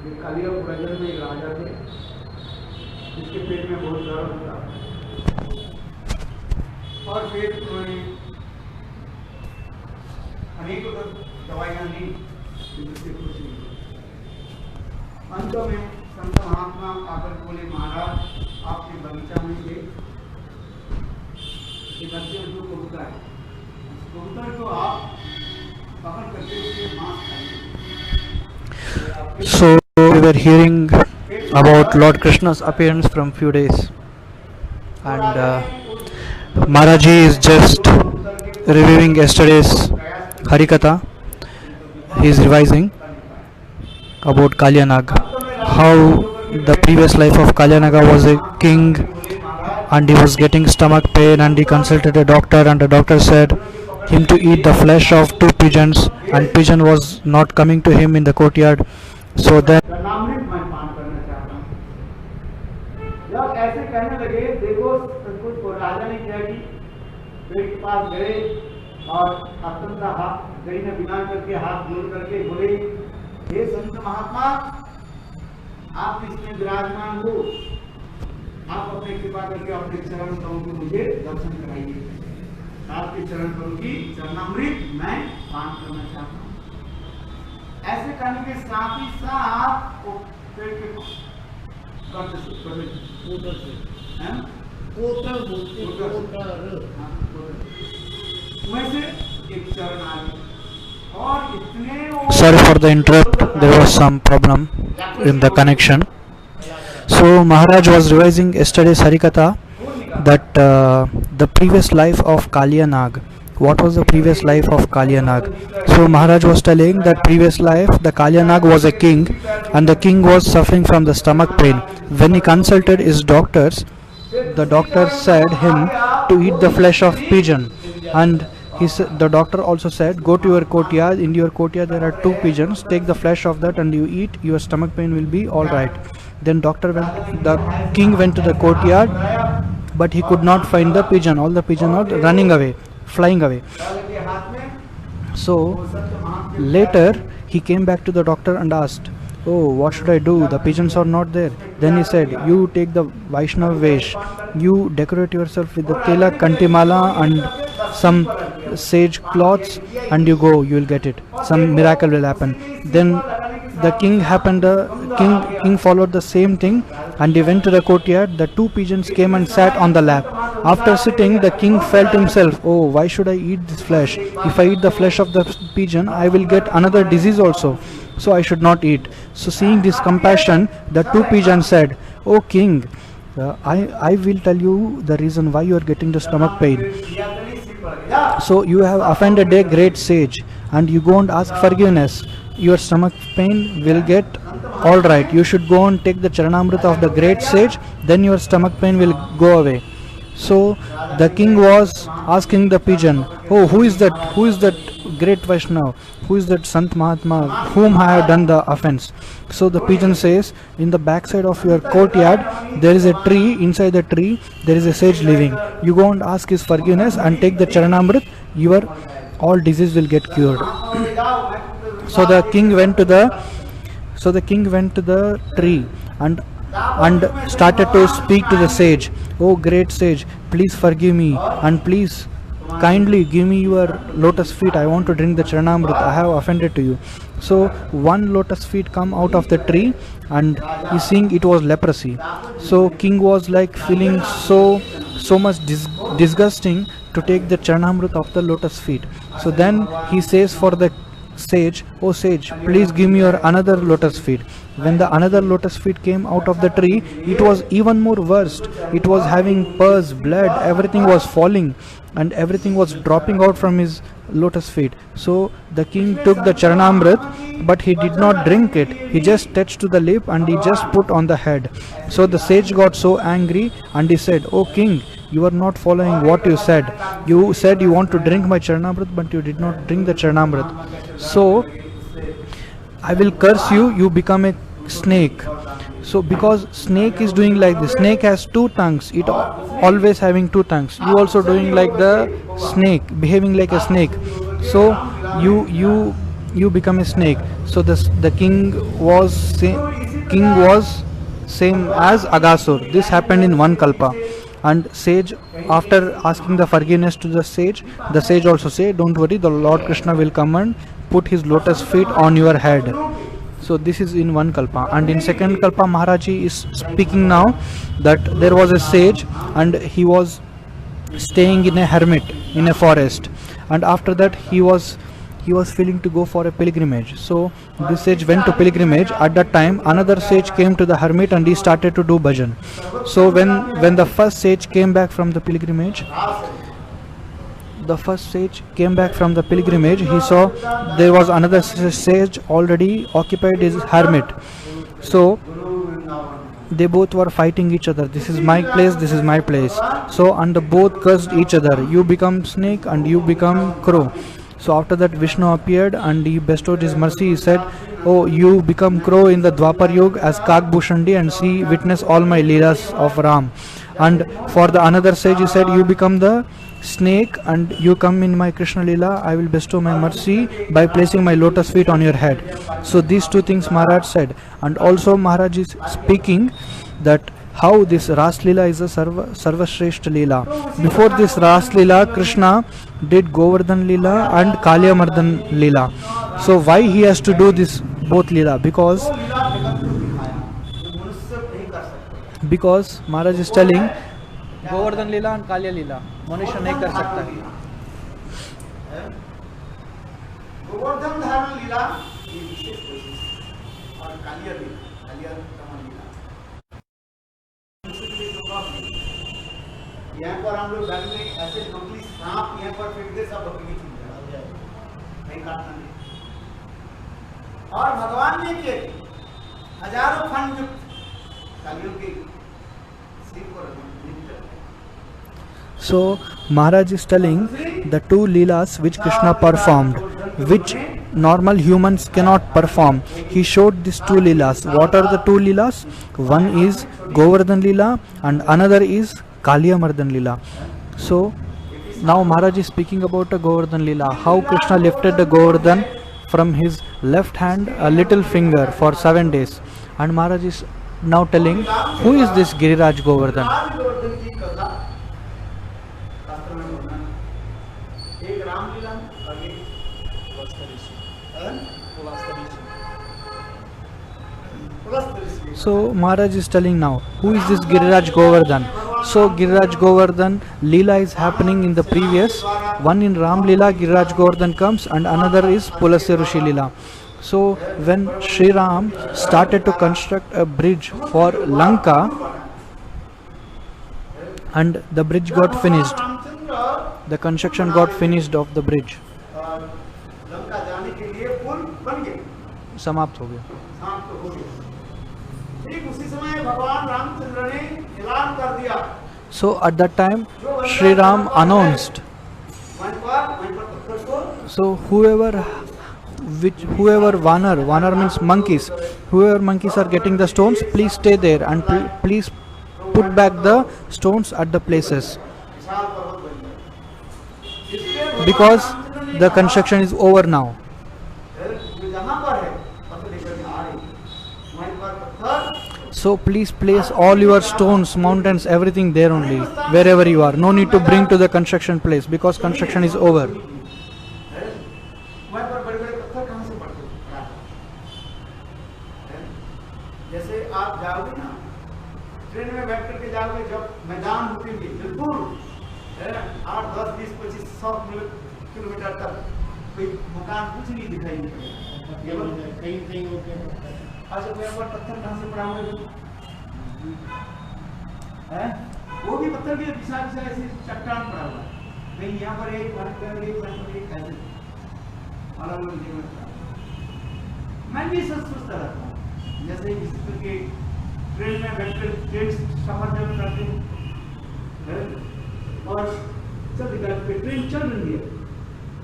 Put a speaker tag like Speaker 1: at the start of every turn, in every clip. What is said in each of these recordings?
Speaker 1: ये कलियुग प्रजन में एक राजा थे जिसके पेट में बहुत दर्द था और फिर उन्होंने अनेक दवाइयाँ ली जिससे कुछ नहीं। अंत में संत महात्मा आकर बोले, महाराज आपके बगीचा में ये बच्चे जो कबूतर है, कबूतर को आप पकड़ करके उसके मांस खाइए।
Speaker 2: So we were hearing about Lord Krishna's appearance from few days, and Maharaji is just reviewing yesterday's Harikatha. He is revising about Kalyanag, how the previous life of Kalyanaga was a king and he was getting stomach pain and he consulted a doctor and the doctor said him to eat the flesh of two pigeons and pigeon was not coming to him in the courtyard. So then
Speaker 1: चरणामृत मैं पान करना चाहता हूँ। जब ऐसे कहने लगे, देखो कुछ राजा ने क्या की, पेड़ के पास गए और अत्यंत हाथ गई ने बिना करके हाथ जोड़ करके बोले, हे संत महात्मा, आप इसमें विराजमान हो, आप अपने कृपा करके अपने चरण कमल को मुझे दर्शन कराइए। आपके चरण कमल की चरणामृत मैं पान करना चाहता हूँ। ऐसे करने के साथ ही साथ वो पेड़ के गर्द से उसमें से एक चरण आ गया और इतने
Speaker 2: sorry for the interrupt, there was some problem in the connection. So Maharaj was revising yesterday's Harikatha that the previous life of Kalyanag. What was the previous life of Kalyanag? So Maharaj was telling that previous life the Kalyanag was a king and the king was suffering from the stomach pain. When he consulted his doctors, the doctor said him to eat the flesh of pigeon, and the doctor also said, go to your courtyard, in your courtyard there are two pigeons, take the flesh of that and you eat, your stomach pain will be all right. Then the king went to the courtyard, but he could not find the pigeon. All the pigeons are running away, flying away. So later he came back to the doctor and asked, oh, what should I do? The pigeons are not there. Then he said, you take the Vaishnav Vesh, you decorate yourself with the tilak, kantimala and some sage cloths and you go, you will get it. Some miracle will happen. Then the king king followed the same thing and he went to the courtyard. The two pigeons came and sat on the lap. After sitting, the king felt himself, oh, why should I eat this flesh? If I eat the flesh of the pigeon, I will get another disease also. So I should not eat. So seeing this compassion, the two pigeons said, oh king, I will tell you the reason why you are getting the stomach pain. So you have offended a great sage and you go and ask forgiveness. Your stomach pain will get all right. You should go and take the charanamrita of the great sage, then your stomach pain will go away. So the king was asking the pigeon, oh, who is that great Vaishnava, who is that Sant Mahatma whom I have done the offense? So the pigeon says, in the backside of your courtyard there is a tree, inside the tree there is a sage living. You go and ask his forgiveness and take the charanamrit, your all disease will get cured. So the king went to the tree and started to speak to the sage. Oh great sage, please forgive me and please kindly give me your lotus feet. I want to drink the charanamrita. I have offended to you. So one lotus feet come out of the tree and he seeing it was leprosy. So king was like feeling so much disgusting to take the charanamrita of the lotus feet. So then he says for the sage, oh sage, please give me your another lotus feet. When the another lotus feet came out of the tree, it was even more worst. It was having pus, blood, everything was falling and everything was dropping out from his lotus feet. So the king took the charanamrit, but he did not drink it. He just touched to the lip and he just put on the head. So the sage got so angry and he said, oh king, you are not following what you said. You said you want to drink my charanamrit, but you did not drink the charanamrit. So I will curse you, you become a snake. So because snake is doing like this, snake has two tongues, it always having two tongues. You also doing like the snake, behaving like a snake. So you you become a snake. So the king was same as Agasur. This happened in one kalpa. And sage, after asking the forgiveness to the sage also say, don't worry, the Lord Krishna will come and put his lotus feet on your head. So this is in one kalpa. And in second kalpa, Maharaji is speaking now that there was a sage and he was staying in a hermit in a forest, and after that he was feeling to go for a pilgrimage. So this sage went to pilgrimage. At that time another sage came to the hermit and he started to do bhajan. So when the first sage came back from the pilgrimage, he saw there was another sage already occupied his hermit. So they both were fighting each other. This is my place, this is my place. So and the both cursed each other. You become snake and you become crow. So after that Vishnu appeared and he bestowed his mercy. He said, oh, you become crow in the Dwapar Yuga as Kagbhushandi and see, witness all my leelas of Ram. And for the another sage he said, you become the snake and you come in my Krishna Leela, I will bestow my mercy by placing my lotus feet on your head. So these two things Maharaj said. And also Maharaj is speaking that how this Ras Leela is a Sarvashreshta Leela. Before this Ras Leela, Krishna did Govardhan Leela and Kalyamardhan Leela. So why he has to do this both Leela? Because Maharaj is telling Govardhan Leela and Kalya Leela मनुष्य नहीं कर सकता है.
Speaker 1: गोवर्धन धारण लीला ये विशेष और कालिया लीला यहाँ पर हम लोग घर में ऐसे जंगली सांप यहाँ पर फेंक दे, सब बकरी छूट जाए, नहीं काटना नहीं. और भगवान ने के हजारों फन युक्त कालियों के सिर पर.
Speaker 2: So Maharaj is telling the two leelas which Krishna performed, which normal humans cannot perform. He showed these two leelas. What are the two leelas? One is Govardhan Leela and another is Kalyamardhan Leela. So now Maharaj is speaking about a Govardhan Leela. How Krishna lifted the Govardhan from his left hand, a little finger, for 7 days. And Maharaj is now telling, who is this Giriraj Govardhan? So Maharaj is telling now, who is this Giriraj Govardhan? So Giriraj Govardhan Leela is happening in the previous one. In Ram Leela, Giriraj Govardhan comes and another is Pulasya Rishi Leela. So when Sri Ram started to construct a bridge for Lanka and the bridge got finished, the construction got finished of the bridge, समाप्त हो गया. So at that time Sri Ram announced, so whoever Vanar means monkeys, whoever monkeys are getting the stones, please stay there and please put back the stones at the places, because the construction is over now. So please place all your stones, mountains, everything there only, wherever you are. No need to bring to the construction place because construction is over.
Speaker 1: जैसे आप जाओगे ना, train में बैठ करके जाओगे, जब मैदान होते बिल्कुल 8, 10, 20, 25, 100 किलोमीटर तक कोई मकान कुछ नहीं दिखाई नहीं पड़ेगा. कहीं होते हैं. आज यहाँ पर पत्थर कहाँ से पड़ा हुआ है? वो भी पत्थर भी विशाल विशाल ऐसे चट्टान पड़ा हुआ है. कहीं यहाँ पर एक ऐसे अलग अलग जगह. मैं भी सोचता रहता हूँ, जैसे किसी के ट्रेन में बैठकर ट्रेन सफर जब करते हैं और ट्रेन चल रही है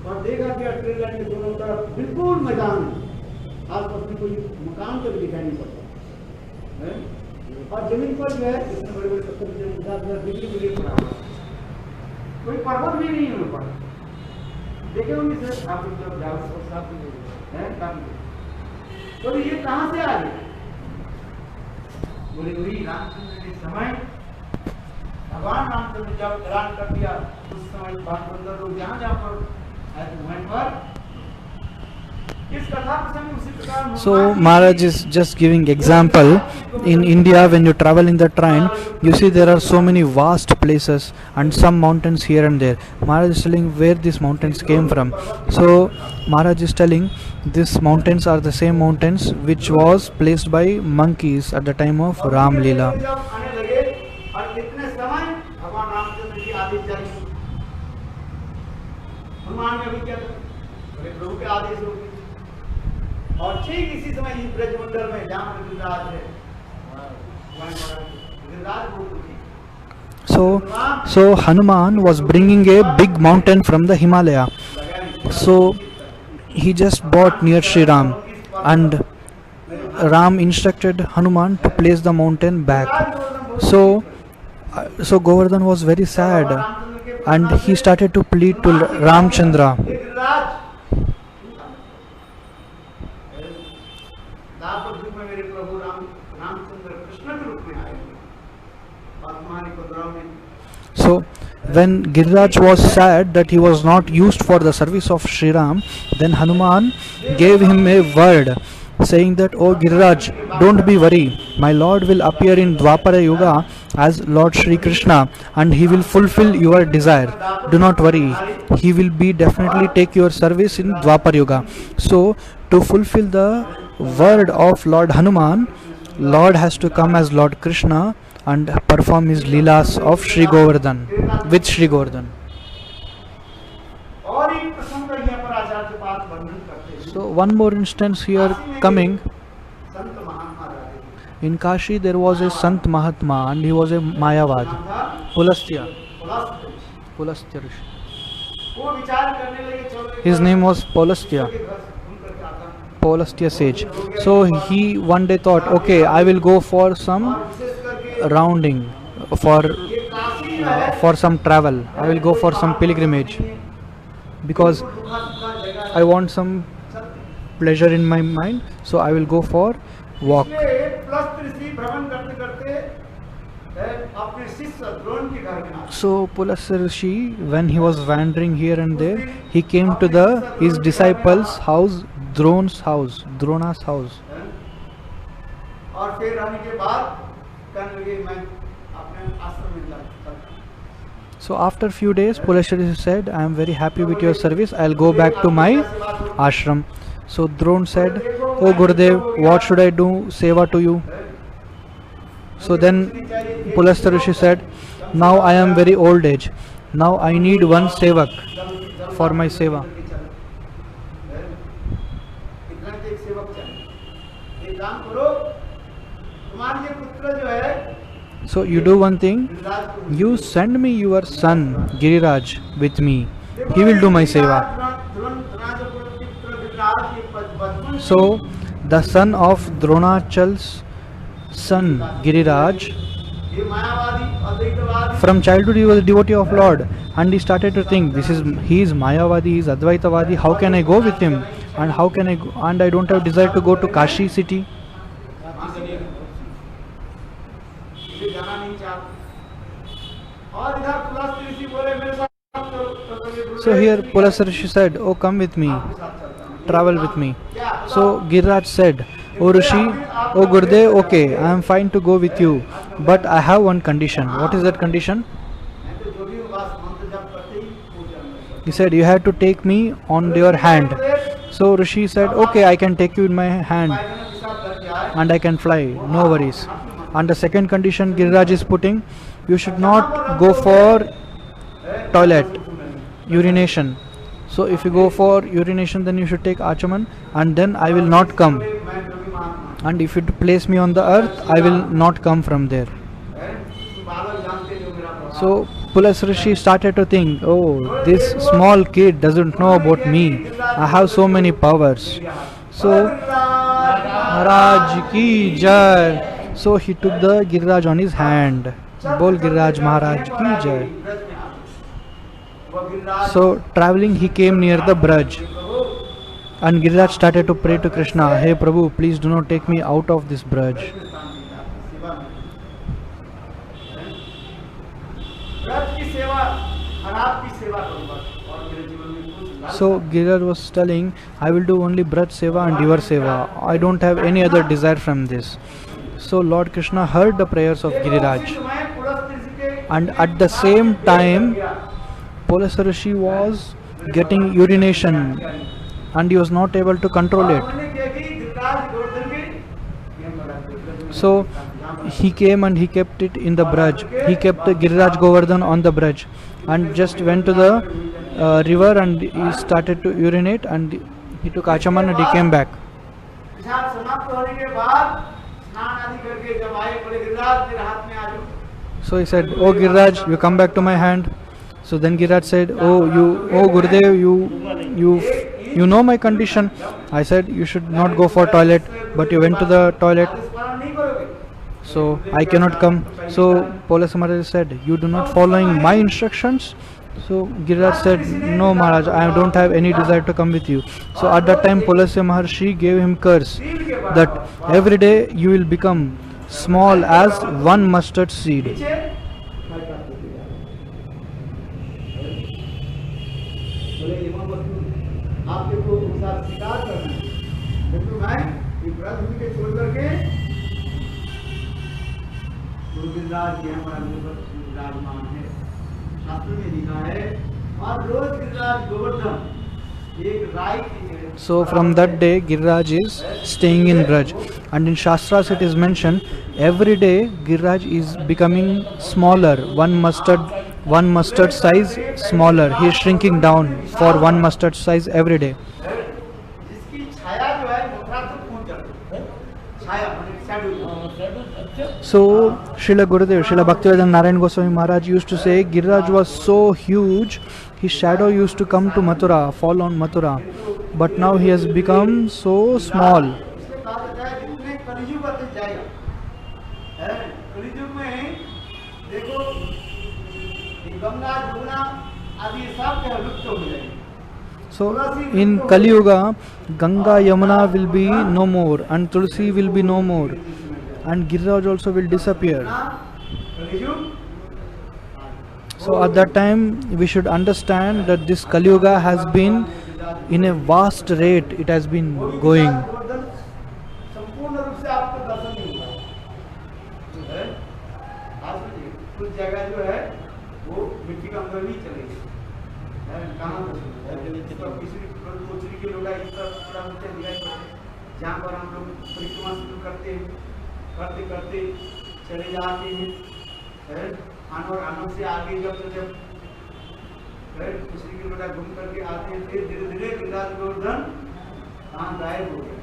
Speaker 1: और देखा कि ट्रेन लाइन के दोनों तरफ बिल्कुल मैदान है, आसपास में कोई मकान तो भी दिखाई नहीं पड़ता है, और जमीन पर जो है इतने बड़े बड़े पत्थर बिजली बिजली पड़ा हुआ, कोई पर्वत भी नहीं है. पड़ा देखे होंगे सर आप जब जाओ बोले ये कहां से आ गए? बोले वही रामचंद्र के समय भगवान रामचंद्र जब ऐलान कर दिया उस समय बात लोग जहां जहां पर वहीं पर इस कथा प्रसंग उसी प्रकार।
Speaker 2: So Maharaj is just giving example. In India, when you travel in the train, you see there are so many vast places and some mountains here and there. Maharaj is telling where these mountains came from. So Maharaj is telling these mountains are the same mountains which was placed by monkeys at the time of Ram Leela.
Speaker 1: जब आने लगे और इतने समय भगवान रामचंद्र की आदेश जारी, हनुमान ने भी क्या था? बोले प्रभु के आदेश होगी। और ठीक इसी समय इस ब्रजमंडल में जहाँ पर गिरिराज है, गिरिराज बहुत दुखी।
Speaker 2: So Hanuman was bringing a big mountain from the Himalaya. So he just bought near Sri Ram, and Ram instructed Hanuman to place the mountain back. So Govardhan was very sad, and he started to plead to Ramchandra. So when Giriraj was sad that he was not used for the service of Sri Ram, then Hanuman gave him a word saying that, "Oh Giriraj, don't be worried. My Lord will appear in Dwapara Yuga as Lord Shri Krishna, and he will fulfill your desire. Do not worry. He will be definitely take your service in Dwapara Yuga." So to fulfill the word of Lord Hanuman, Lord has to come as Lord Krishna and perform his leelas of Sri Govardhan with Sri Govardhan.
Speaker 1: और एक प्रसंग का यहाँ पर आचार्य पाद वर्णन करते हैं।
Speaker 2: So one more instance here coming.
Speaker 1: संत महात्मा रहे।
Speaker 2: In Kashi there was a Sant Mahatma and he was a Mayavad.
Speaker 1: नाम था
Speaker 2: Pulastya.
Speaker 1: पुलस्त्य।
Speaker 2: Pulastya Rishi.
Speaker 1: वो विचार करने लगे चलो
Speaker 2: His name was Pulastya.
Speaker 1: के घर से घूम करके आता हूँ।
Speaker 2: Pulastya sage. So he one day thought, okay, I will go for some
Speaker 1: और विशेष करके
Speaker 2: rounding for
Speaker 1: ये काशी में है।
Speaker 2: for some travel. I will go for some pilgrimage because I want some pleasure in my mind. So I will go for walk.
Speaker 1: इसलिए पुलस्त्य ऋषि भ्रमण करते करते अपने शिष्य द्रोण के घर में आए।
Speaker 2: So Pulastya Rishi, when he was wandering here and there, he came to his disciples' house, Drona's house.
Speaker 1: और फिर रहने के बाद कहने लगे मैं अपने आश्रम में जाता हूँ।
Speaker 2: So after few days, Pulastya Rishi said, "I am very happy with your service. I'll go back to my ashram." So Drona said, "Oh Gurudev, what should I do seva to you?" So then Pulastya Rishi said, "Now I am very old age. Now I need one sevak for my seva."
Speaker 1: इतना एक सेवक चाहिए। एक काम करो, तुम्हारे ये पुत्र जो है
Speaker 2: So you do one thing.
Speaker 1: Giriraj को
Speaker 2: You send me your son Giriraj with me. He will do my seva. So the son of Dronachal's son Giriraj,
Speaker 1: ये मायावादी अद्वैतवादी
Speaker 2: from childhood he was a devotee of Lord, and he started to think, he is Mayavadi, he is Advaitavadi. How can I go with him? And how can I go? And I don't have desire to go to Kashi city.
Speaker 1: इसे जाना नहीं चाहते। और इधर पुलस्त्य ऋषि बोले मेरे साथ चलो, तो बोले, गुरुदेव,
Speaker 2: So here Pulastya Rishi said, "Oh, come with me,
Speaker 1: आपके साथ चलता हूँ।
Speaker 2: travel with me." So Giriraj said, "Oh Rishi, oh Gurudev, okay, I am fine to go with you, but I have one condition." What is that condition?
Speaker 1: मैं तो जो भी हूँ, बस मंत्र जप करते ही पूजा में।
Speaker 2: He said, "You have to take me on your hand." So Rishi said, "Okay, I can take you in my hand
Speaker 1: पायखाना पेशाब करके आए,
Speaker 2: and I can fly, no worries." And the second condition Giriraj is putting, you should not go for toilet, urination. So if you go for urination, then you should take achaman, and then I will not come.
Speaker 1: मैं योगी महात्मा
Speaker 2: And if you place me on the earth, I will not come from there.
Speaker 1: है, तुम बालक जानते हो मेरा प्रभाव।
Speaker 2: So Pulastya Rishi started to think, oh, this small kid doesn't know about me. I have so many powers. So Maharaj ki jai. So he took the Giriraj on his hand. Bol Giriraj Maharaj ki jai. So traveling, he came near the Braj. And Giriraj started to pray to Krishna, "Hey Prabhu, please do not take me out of this Braj."
Speaker 1: Braj की सेवा और आपकी सेवा करूंगा और मेरे जीवन में कुछ लाभ
Speaker 2: So Giriraj was telling, "I will do only Braj Seva and your Seva. I don't have any other desire from this." So Lord Krishna heard the prayers of Giriraj, and at the same time Pulastya Rishi was getting urination and he was not able to control it. So he came and he kept it in the Braj. He kept the Giriraj Govardhan on the Braj and just went to the river and he started to urinate and he took Achaman and he came back.
Speaker 1: पेशाब समाप्त होने के बाद स्नान आदि करके जब आए बोले गिरिराज मेरे हाथ में आ जाओ.
Speaker 2: So he said, "Oh Giriraj, you come back to my hand." So then Giriraj said, "Oh Gurudev, you know my condition." I said, "You should not go for toilet, but you went to the toilet,
Speaker 1: आदेश पालन नहीं करोगे.
Speaker 2: so I cannot come." So Pulastya Maharaj said, "You do not following my instructions." So Giriraj said, "No Maharaj, I don't have any desire to come with you." So at that time Pulastya Maharshi gave him curse that every day you will become small as one mustard seed.
Speaker 1: पीछे बोले इमाम बस्तु आपके को साथ शिकार करना है. लेकिन मैं ये व्रत भूमि के छोड़ करके गुरु गिरिराज के हमारा विराजमान है. शास्त्र में लिखा है और रोज गिरिराज गोवर्धन एक राई की जगह.
Speaker 2: So from that day Giriraj is staying in Braj, and in Shastras it is mentioned every day Giriraj is becoming smaller, one mustard size smaller. He is shrinking down for one mustard size every day.
Speaker 1: जिसकी छाया जो है मथुरा तक पहुंच जाती है. छाया मतलब shadow.
Speaker 2: So Srila Gurudev, Srila Bhaktivedanta Narayan Goswami Maharaj used to say Giriraj was so huge, his shadow used to come to Mathura, fall on Mathura, but now he has become so small.
Speaker 1: इसलिए कहा जाता है जितने कलियुग आते जाएगा है. कलियुग में देखो ये गंगा जमुना आदि सब के लुप्त हो जाएंगे.
Speaker 2: So in Kali Yuga, Ganga Yamuna will be no more and Tulsi will be no more and Giriraj also will disappear.
Speaker 1: Kaliyuga
Speaker 2: So at that time we should understand that this Kali Yuga has been in a vast rate, it has been going.
Speaker 1: Govardhan संपूर्ण रूप से आपको दर्शन नहीं होगा. है आज भी कुछ जगह जो है वो मिट्टी का अंदर नहीं चलेगी. कहाँ किसी के लोग इस तरह थोड़ा ऊंचे दिखाई पड़ते जहाँ पर हम लोग परिक्रमा शुरू करते करते चले जाते हैं. आनंद से आगे जब किसी के लोग घूम करके आते हैं फिर धीरे धीरे गिरिराज गोवर्धन कहाँ गायब हो गए.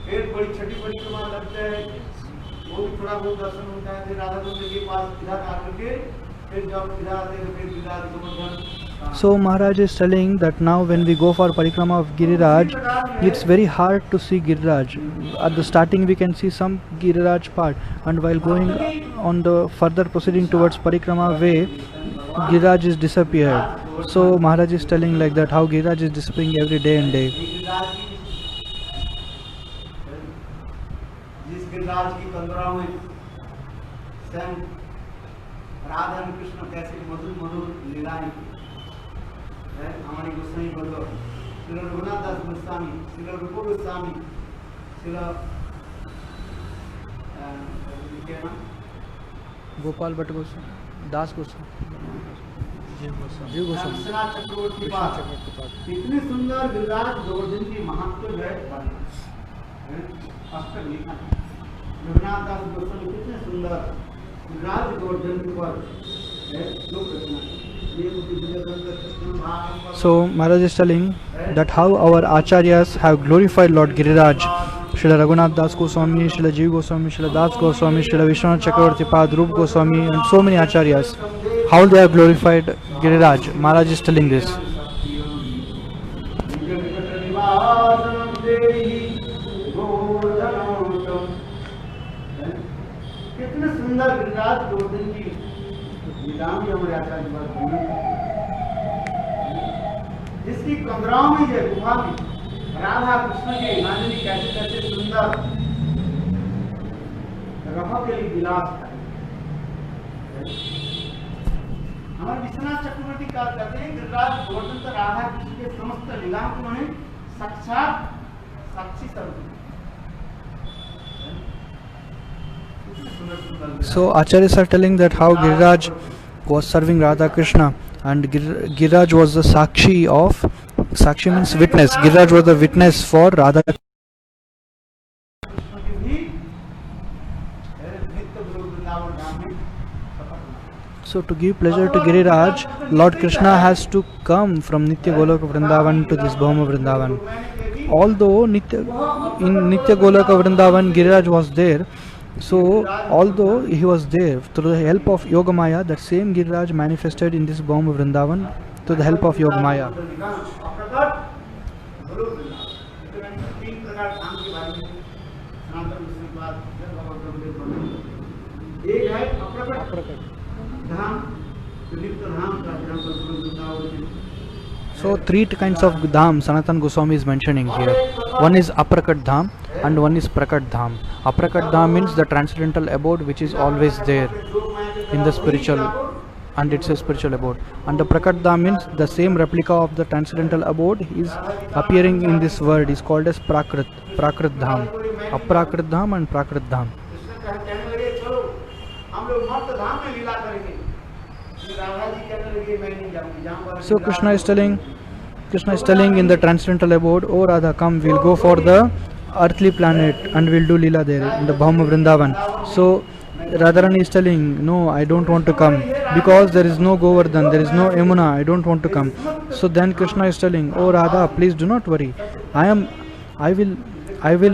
Speaker 1: फिर बड़ी छठी परिक्रमा लगता है वो भी थोड़ा बहुत दर्शन होता है. फिर राधा कुंड के पास इधर आकर के फिर जब इधर आते हैं फिर Giriraj Govardhan.
Speaker 2: So Maharaj is telling that now when we go for parikrama of Giriraj, it's very hard to see Giriraj. At the starting we can see some Giriraj part, and while going on the further proceeding towards parikrama way, Giriraj is disappeared. So Maharaj is telling like that how Giriraj is disappearing every day and day.
Speaker 1: जिस गिरिराज की कंदराओं में स्वयं राधा और कृष्ण कैसे मधुर मधुर लीलाएं है. हमारी गोस्वामी भगवत श्री रघुनाथ दास गोस्वामी, श्री रूप गोस्वामी, श्री क्या नाम
Speaker 2: Gopal Bhatt Goswami, Das Goswami, Jiv Goswami.
Speaker 1: Vishwanath चक्रवर्ती पाद. इतनी सुंदर गिरिराज गोवर्धन की महत्व जो है अष्टक लिखा है. रघुनाथ दास गोस्वामी कितने सुंदर गिरिराज गोवर्धन के ऊपर श्लोक रचना.
Speaker 2: So Maharaj is telling that how our acharyas have glorified Lord Giriraj. Srila Raghunath Das Goswami, Srila Jiv Goswami, Srila Das Goswami, Srila Vishwanath Chakravarti Pad, Rup Goswami, and so many acharyas, how they have glorified Giriraj. Maharaj is telling this.
Speaker 1: कितने सुंदर गिरिराज गोवर्धन की लीलाएं हमारे आचार्य जी जिसकी कंदराओं में है गुफा में राधा कृष्ण के इमाजिनी कैसे कैसे सुंदर रह के लिए विलास है। हमारे विश्वनाथ चक्रवर्ती का कहते हैं गिरिराज गोवर्धन तथा राधा कृष्ण के समस्त लीलाओं को उन्होंने साक्षात साक्षी स्वरूप।
Speaker 2: So acharyas are telling that how Giriraj was serving Radha Krishna, and Giriraj was the sakshi of, sakshi means witness, Giriraj was the witness for Radha. So to give pleasure to Giriraj, Lord Krishna has to come from Nitya Goloka Vrindavan to this Bhauma Vrindavan. Although in Nitya Goloka Vrindavan Giriraj was there, so although he was there, through the help of Yogamaya, that same Giriraj manifested in this Bhauma Vrindavan to the help of Yogamaya. So three kinds of dham Sanatan Goswami is mentioning here. One is Aprakat Dham and one is Prakat Dham. Aprakat Dham means the transcendental abode which is always there in the spiritual, and it's a spiritual abode. And the Prakat Dham means the same replica of the transcendental abode is appearing in this world, is called as Prakrit Dham. Aprakrit Dham and Prakrit Dham. So Krishna is telling in the transcendental abode, oh Radha, come, we'll go for the earthly planet and we'll do Leela there in the Bhauma Vrindavan. So Radharani is telling, no, I don't want to come because there is no Govardhan, there is no Yamuna, I don't want to come. So then Krishna is telling, oh Radha, please do not worry, I will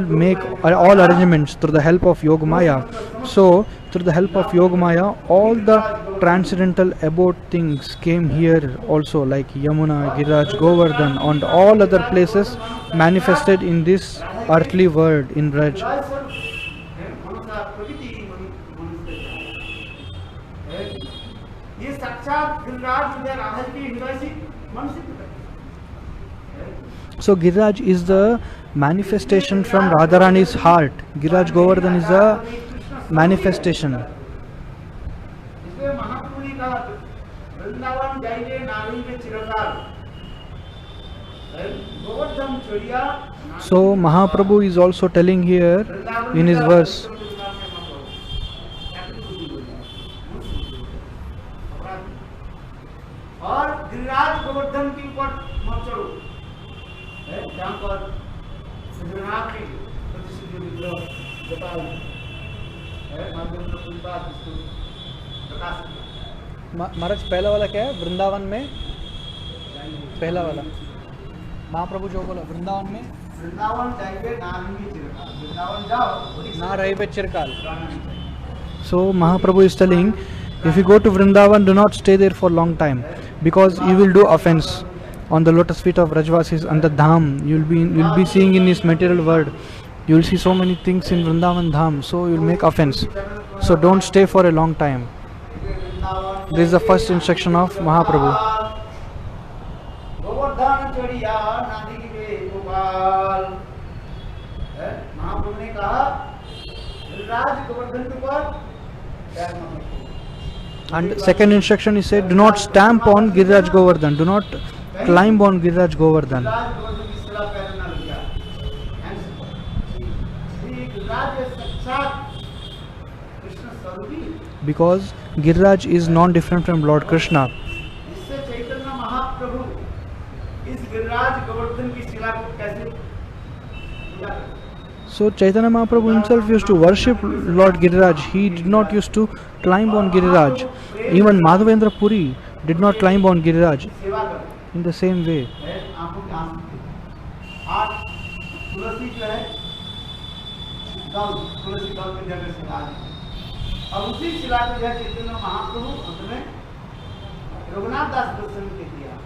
Speaker 2: make all arrangements through the help of Yogamaya. So through the help of Yogamaya, all the transcendental abode things came here also, like Yamuna, Giriraj, Govardhan and all other places manifested in this earthly world in Braj. So Giriraj is the manifestation from Radharani's heart. Giriraj Govardhan is a manifestation. So Mahaprabhu is also telling here in his verse, महाराज पहला वाला क्या है वृंदावन में, पहला वाला महाप्रभु जो बोला वृंदावन में, वृंदावन जाएंगे ना रहे पे चिरकाल. So Mahaprabhu is telling, if you go to Vrindavan, do not stay there for long time, because you will do offense on the lotus feet of Rajvasis and the Dham. You'll be seeing in this material world. You will see so many things in Vrindavan Dham, so you'll make offense. So don't stay for a long time. This is the first instruction of Mahaprabhu. And second instruction, he said, do not stamp on Giriraj Govardhan, do not climb on Giriraj Govardhan. Because Giriraj is non-different from Lord Krishna. So Chaitanya Mahaprabhu himself used to worship Lord Giriraj. He did not used to climb on Giriraj. Even Madhavendra Puri did not climb on Giriraj. In the same way.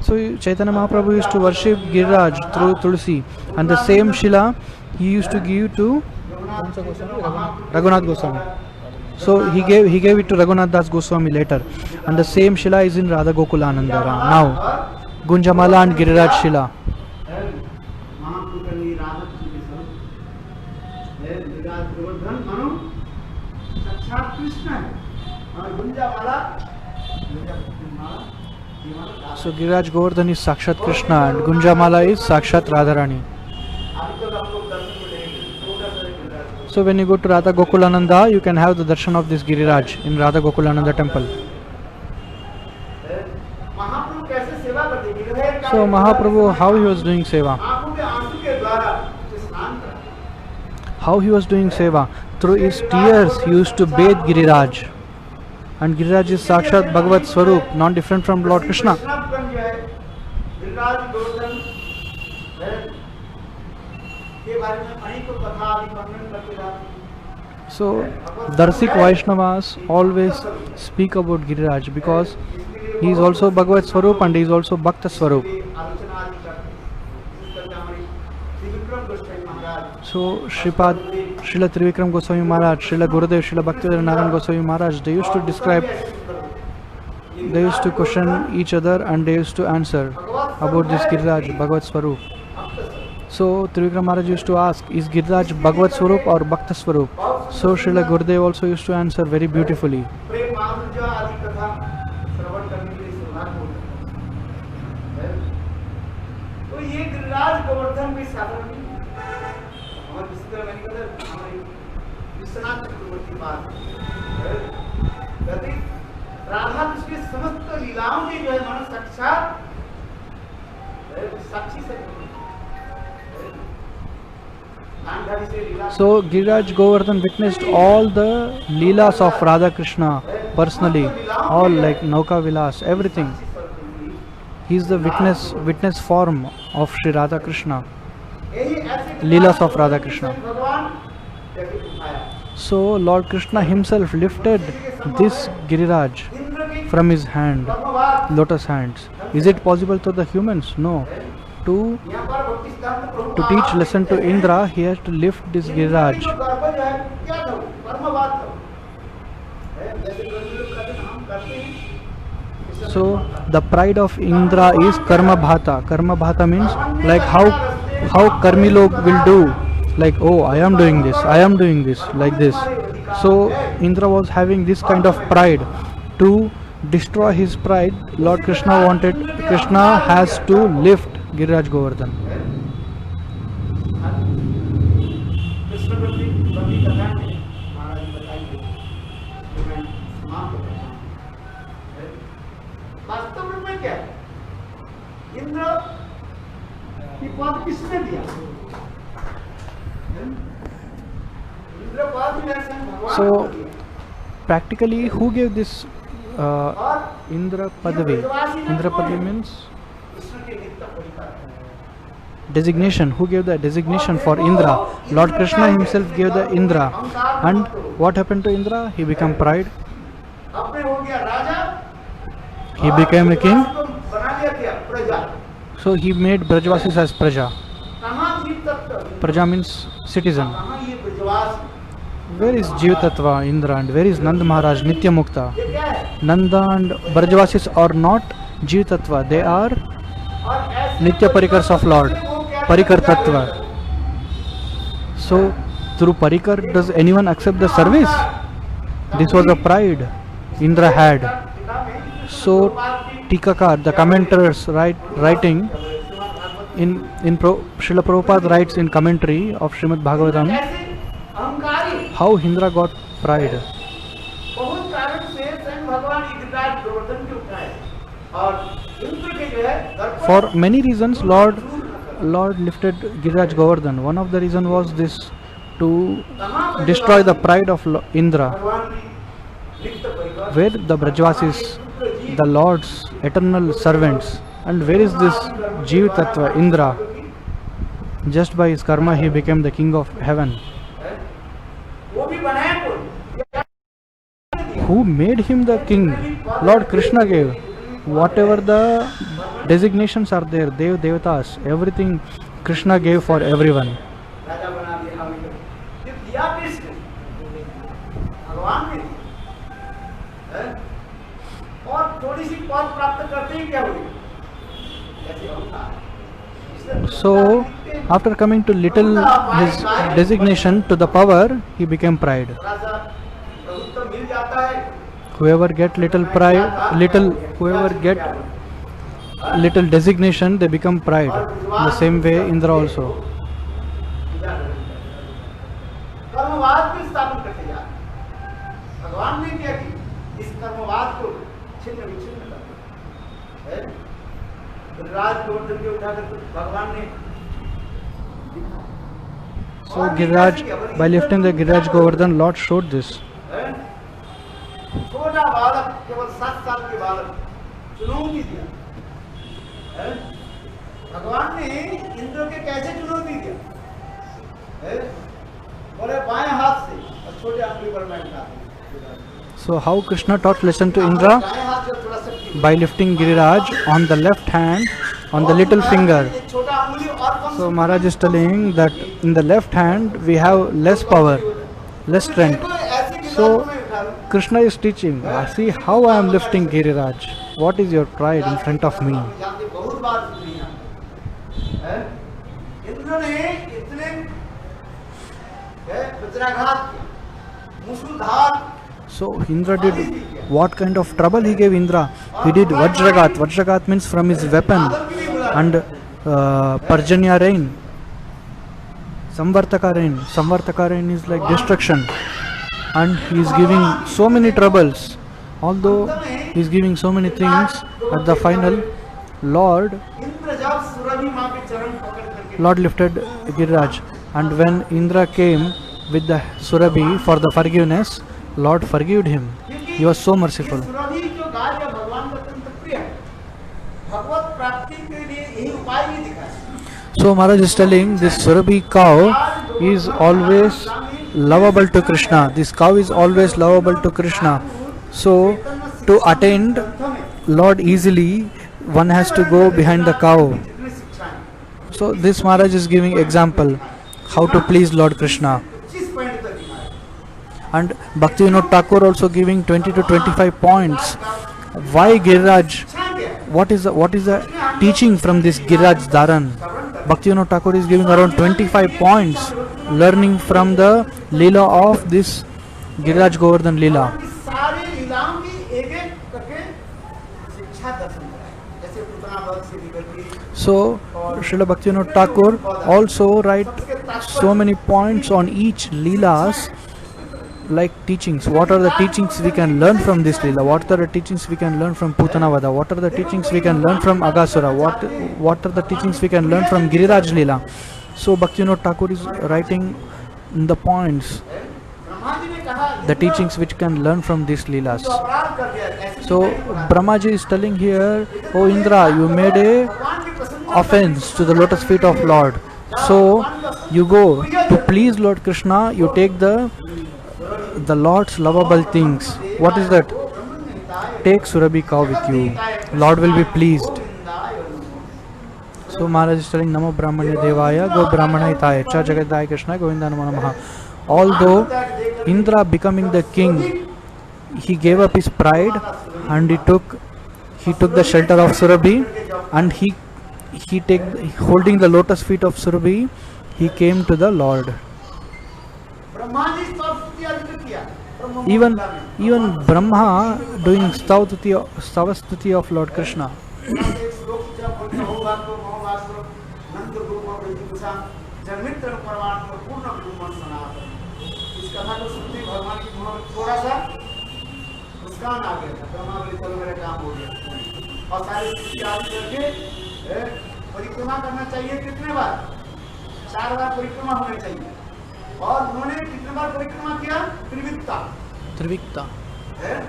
Speaker 2: So Chaitanya Mahaprabhu used to worship Giriraj through Tulsi, and the same Shila he used to give to Raghunath Goswami. So he gave it to Raghunath Das Goswami later, and the same Shila is in Radha Gokulananda now. Gunjamala and Giriraj Shila.
Speaker 1: Govardhan मानो साक्षात कृष्ण है और गुंजामाला ये मानो
Speaker 2: So Giriraj Govardhan is Sakshat Krishna and Gunjamala is Sakshat Radharani.
Speaker 1: अभी तो आप लोग दर्शन मिलेंगे छोटा सा Giriraj
Speaker 2: So when you go to Radha Gokulananda, you can have the darshan of this Giriraj in Radha Gokulananda temple.
Speaker 1: महाप्रभु कैसे सेवा करते गिरिराज का
Speaker 2: So Mahaprabhu, how he was doing seva?
Speaker 1: आंखों के आंसू के द्वारा उसे स्नान करा
Speaker 2: How he was doing seva? Through his tears he used to bathe Giriraj. And Giriraj is Sakshat Bhagavat Swarup, not different from Lord Krishna.
Speaker 1: वैष्णवगण जो है गिरिराज गोवर्धन के बारे में अनेकों कथा आदि वर्णन करते रहते हैं
Speaker 2: So Darsik Vaishnavas always speak about Giriraj because he is also Bhagavat Swarup and he is also Bhakta Swarup.
Speaker 1: आलोचना आदि करते हैं विशेष करके हमारे श्री विक्रम गोस्वामी महाराज
Speaker 2: So Shripad, Srila Trivikram Goswami Maharaj, Srila Gurudev, Srila Bhaktivedanta Narayan Goswami Maharaj, they used to describe, they used to question each other and they used to answer about this Giriraj, Bhagavat Swarup. So Trivikram Maharaj used to ask, is Giriraj Bhagavat Swarup or Bhakta Swarup? So Srila Gurudev also used to answer very beautifully.
Speaker 1: प्रेम माधुर्य आदि कथा श्रवण करने के लिए सौभाग्य होता है तो ये गिरिराज गोवर्धन भी साधारण नहीं है। हमारे विश्वनाथ मैंने कहा हमारे विश्वनाथ चक्रवर्ती बात कहते राधा कृष्ण की समस्त लीलाओं की जो है मानो साक्षात साक्षी से नानधारी से लीला
Speaker 2: So Giriraj Govardhan witnessed all the leelas of Radha Krishna personally, all like Nauka Vilas, everything. He is the witness form of Sri Radha Krishna. Leelas of Radha Krishna. So Lord Krishna himself lifted this Giriraj from his hand, lotus hands. Is it possible to the humans? No. To teach lesson to Indra, he has to lift this Giriraj. So the pride of Indra is Karma Bhata. Karma Bhata means like how Karmi log will do. Like, oh, I am doing this, like this. So Indra was having this kind of pride. To destroy his pride, Lord Krishna has to lift Giriraj Govardhan.
Speaker 1: Krishna प्रति कथा में महाराज जी बताएंगे तो मैं समाप्त करता हूं वास्तव में क्या है इंद्र की पद किसने दिया इंद्र पद में भगवान
Speaker 2: So practically, who gave this Indra Padavi? Indra Padavi means
Speaker 1: Krishna के नित्य परिकर
Speaker 2: designation. Who gave the designation for Indra? Lord Krishna himself gave the Indra. And what happened to Indra? He became pride.
Speaker 1: अपने हो गया राजा
Speaker 2: He became a king.
Speaker 1: बना दिया क्या प्रजा
Speaker 2: So he made Brajvasis as Praja.
Speaker 1: कहां जीव तत्व
Speaker 2: Praja means citizen.
Speaker 1: कहां ये Brajwas
Speaker 2: Where is Jiv Tattva, Indra, and where is Nand Maharaj, Nitya Mukta?
Speaker 1: ये क्या है
Speaker 2: Nanda and Brajvasis are not Jiv Tattva. They are
Speaker 1: और ऐसे
Speaker 2: Nitya Parikars of Lord. Parikar Tattva. So through Parikar, does anyone accept the service? This was a pride Indra had. So Tikakar, the commenters writing in Srila Prabhupada writes in commentary of Srimad Bhagavatam
Speaker 1: ऐसे अहंकारी
Speaker 2: how Indra got pride.
Speaker 1: बहुत कारण से स्वयं भगवान गिरिराज गोवर्धन के उठाए और इंद्र के जो है दर्पण
Speaker 2: For many reasons, Lord lifted Giriraj Govardhan. One of the reason was this, to destroy the pride of Indra.
Speaker 1: भगवान की लिप्त परिकर
Speaker 2: Where the Brajvasis, the Lord's eternal servants, and where is this Jiv Tattva, Indra? Just by his karma, he became the king of heaven.
Speaker 1: वो भी बनाया कोई
Speaker 2: Who made him the king? Lord Krishna gave. Whatever the designations are there, Dev Devatas, everything Krishna gave for everyone.
Speaker 1: राजा बना दिया हमें ये दिया किसने भगवान ने हैं? और थोड़ी सी पद प्राप्त करते ही क्या हुई जैसे अहंकार
Speaker 2: So after coming to little his designation to the power, he became pride.
Speaker 1: थोड़ा सा प्रभुत्व मिल जाता है,
Speaker 2: Whoever get little pride, whoever get little designation, they become pride. In the same way, Indra also.
Speaker 1: कर्मवाद को स्थापन करते जा रहे। भगवान ने क्या की, इस कर्मवाद को छिन्न विच्छिन्न कर दिया। गिरिराज गोवर्धन के उठाकर भगवान ने दिखा।
Speaker 2: So Giriraj, by lifting the Giriraj Govardhan, Lord showed this.
Speaker 1: छोटा बालक, केवल 7 साल के बालक, चुनौती दिया। भगवान ने इंद्र के कैसे चुनौती दिया? बोले बाएं हाथ से और छोटे अंगुली पर मैं उठा।
Speaker 2: So how Krishna taught lesson to Indra?
Speaker 1: दाएं हाथ से थोड़ा शक्ति,
Speaker 2: By lifting Giriraj on the left hand, on the little finger.
Speaker 1: छोटा अंगुली और कम।
Speaker 2: So Maharaj is telling that in the left hand we have less power, less strength. So Krishna is teaching, see how I am lifting Giriraj. What is your pride in front of me?
Speaker 1: बहुत बार सुनी है। इंद्र ने इतने वज्राघात, मूसलधार,
Speaker 2: So Indra did what kind of trouble he gave Indra? He did Vajragat. Vajragat means from his weapon, and Parjanya rain, Samvartaka rain. Samvartaka rain is like destruction, and he is giving so many troubles. Although he is giving so many things, at the final, Lord
Speaker 1: Indra जब सुरभि माँ के चरण पकड़ करके
Speaker 2: Lord lifted Giriraj, and when Indra came with the Surabhi for the forgiveness, Lord forgave him. He was so merciful.
Speaker 1: Surabhi जो गाय या भगवान का अत्यंत प्रिय है, भगवत प्राप्ति के लिए यही उपाय भी दिखाया।
Speaker 2: So Maharaj is telling this Surabhi cow is always lovable to Krishna. This cow is always lovable to Krishna. So to attend Lord easily, one has to go behind the cow.
Speaker 1: जितनी शिक्षाएं
Speaker 2: So this Maharaj is giving example how to please Lord Krishna.
Speaker 1: 25 point तक दिखाया।
Speaker 2: And Bhaktivinoda Thakur also giving 20 to 25 points. Why Giriraj?
Speaker 1: शिक्षाएं क्या है?
Speaker 2: What is the teaching from this Giriraj Dharan? Bhaktivinoda Thakur is giving around 25 points, learning from the Leela of this Giriraj Govardhan Leela.
Speaker 1: इस सारे लीलाओं की एक-एक करके शिक्षा दर्शन कराया। जैसे पुतना वध से लेकर के
Speaker 2: So Srila Bhaktivinoda Thakur also write so many points on each Leelas, like teachings. What are the teachings we can learn from this Leela? What are the teachings we can learn from Putanavada? What are the teachings we can learn from Agasura? What are the teachings we can learn from Giriraj Leela? So Bhaktivinoda Thakur is writing the points,
Speaker 1: Brahma ji ने कहा
Speaker 2: the teachings which can learn from these Leelas.
Speaker 1: जो अपराध कर दिया ऐसे
Speaker 2: So Brahmaji is telling here, oh Indra, you made a
Speaker 1: भगवान की प्रसन्न
Speaker 2: offense to the lotus feet of Lord. So you go to please Lord Krishna, you take the Lord's lovable things. What is that? Take Surabhi cow with you. Lord will be pleased. So Maharaj is telling Namo Brahmanya Devaya Go Brahmana Hitaya Cha Jagadaya Krishna Govinda Namo Namaha. Although Indra becoming the king, he gave up his pride and he took the shelter of Surabhi, and he holding the lotus feet of Surabhi, he came to the Lord.
Speaker 1: Brahma ji स्तुति अर्पित किया। ब्रह्म
Speaker 2: Even
Speaker 1: मुद्रा में।
Speaker 2: even Brahma doing Stavastuti of Lord Krishna.
Speaker 1: एक श्लोक जब बोलते हो वाक्यो मोहवाक्यो नंद रूप विदुषा जन्मित्र परमात्मा पूर्ण ब्रह्म सनातन। इस कथा को सुनते ही भगवान की मुंह में थोड़ा सा मुस्कान आ गया था। ब्रह्मा बोले चलो मेरा काम हो गया। और सारी स्तुति आदि करके परिक्रमा करना चाहिए कितने बार? 4 बार परिक्रमा होना चाहिए। और उन्होंने कितने बार परिक्रमा किया?
Speaker 2: Trivikta.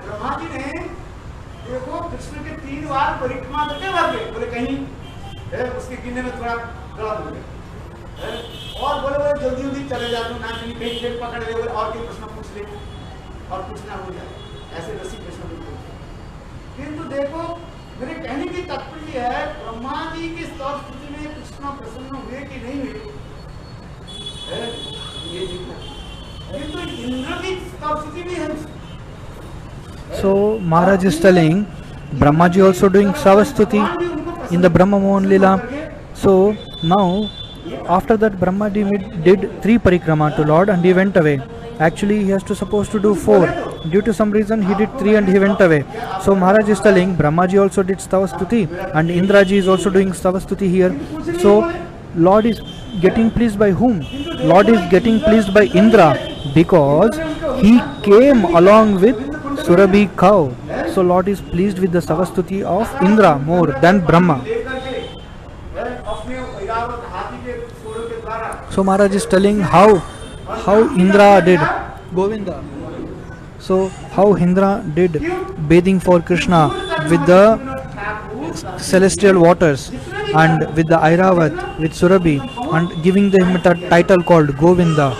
Speaker 1: ब्रह्मा जी ने देखो कृष्ण के 3 बार परिक्रमा करके भाग गए। बोले कहीं उसके गिनने में थोड़ा गलत हो गया। और बोले जल्दी जल्दी चले जाते ना कहीं कहीं खेल पकड़ ले और कोई प्रश्न पूछ ले और पूछना हो जाए। ऐसे रसी प्रश्न पूछते। किंतु देखो मेरे कहने की तात्पर्य है ब्रह्मा जी की स्तव स्तुति में कृष्ण प्रसन्न हुए कि नहीं हुए ये दिखता। किंतु इंद्र की स्तव स्तुति भी है।
Speaker 2: So Maharaj is telling Brahmaji also doing Savastuti in the Brahma Mohan Leela. So Now, after that, did 3 parikrama to Lord and he went away. Actually, he has to supposed to do 4. Due to some reason, he did 3 and he went away. So Maharaj is telling Brahmaji also did Stavastuti and Indraji is also doing Stavastuti here. So Lord is getting pleased by whom? Lord is getting pleased by Indra because he came along with Surabhi cow. So Lord is pleased with the Stavastuti of Indra more than Brahma. So Maharaj is telling how Indra did Govinda. So how Indra did bathing for Krishna with the celestial waters and with the Airavat, with Surabhi and giving him a title called Govinda.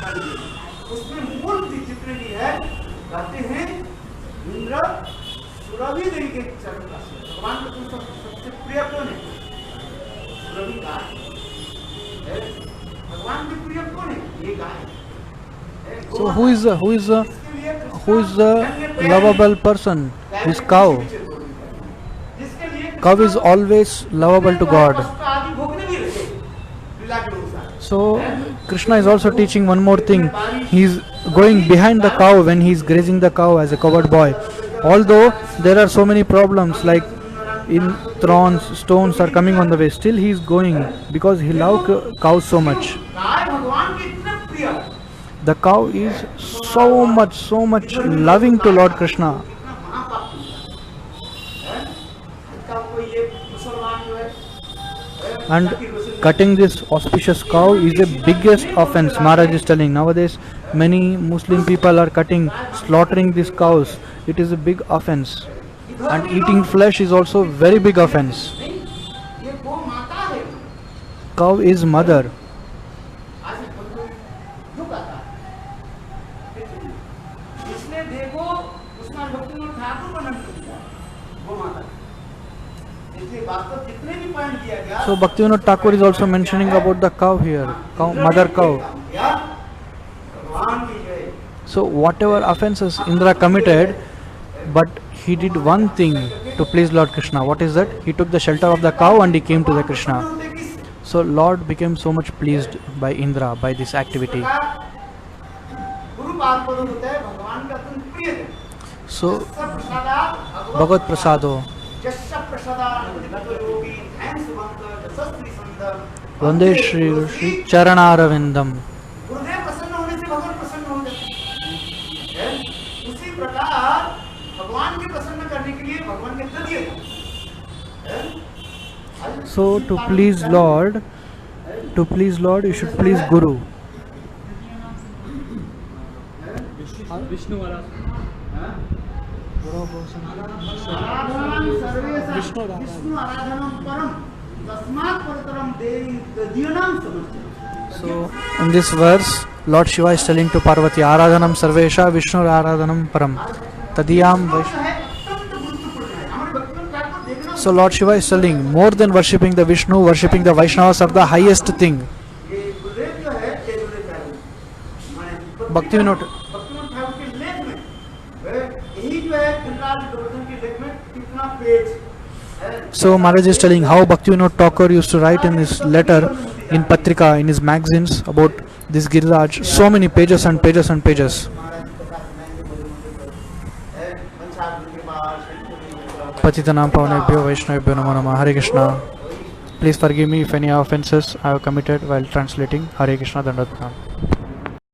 Speaker 2: So who is the lovable person? This cow. Cow is always lovable to God. So Krishna is also teaching one more thing. He is going behind the cow when he is grazing the cow as a coward boy. Although there are so many problems like in thorns, stones are coming on the way, still he is going because he loves cows so much. The cow is so much loving to Lord Krishna. And cutting this auspicious cow is the biggest offense. Maharaj is telling nowadays many Muslim people are slaughtering these cows. It is a big offense. And eating flesh is also very big offense. Cow is mother. So Bhaktivinoda Thakur is also mentioning about the cow here, mother cow. So whatever offenses Indra committed, but he did one thing to please Lord Krishna. What is that? He took the shelter of the cow and he came to the Krishna. So Lord became so much pleased by Indra by this activity. So Bhagavad Prasado. Vande Shri Rishi Charanaravindam. So to please Lord, you should please Guru. So in this verse, Lord Shiva is telling to Parvati, Aradhanam Sarvesha Vishnu Aradhanam Param Tadiyam Vaishnu. So Lord Shiva is telling, more than worshipping the Vishnu, worshipping the Vaishnavas are the highest thing. Bhaktivinoda. So Maharaj is telling how Bhaktivinoda Thakur used to write in his letter, in Patrika, in his magazines about this Giriraj, so many pages and pages and pages. Patitanam Pavanebhyo Vaishnavebhyo Namo Namah. Hare Krishna. Please forgive me if any offenses I have committed while translating. Hare Krishna Dandavat Pranam.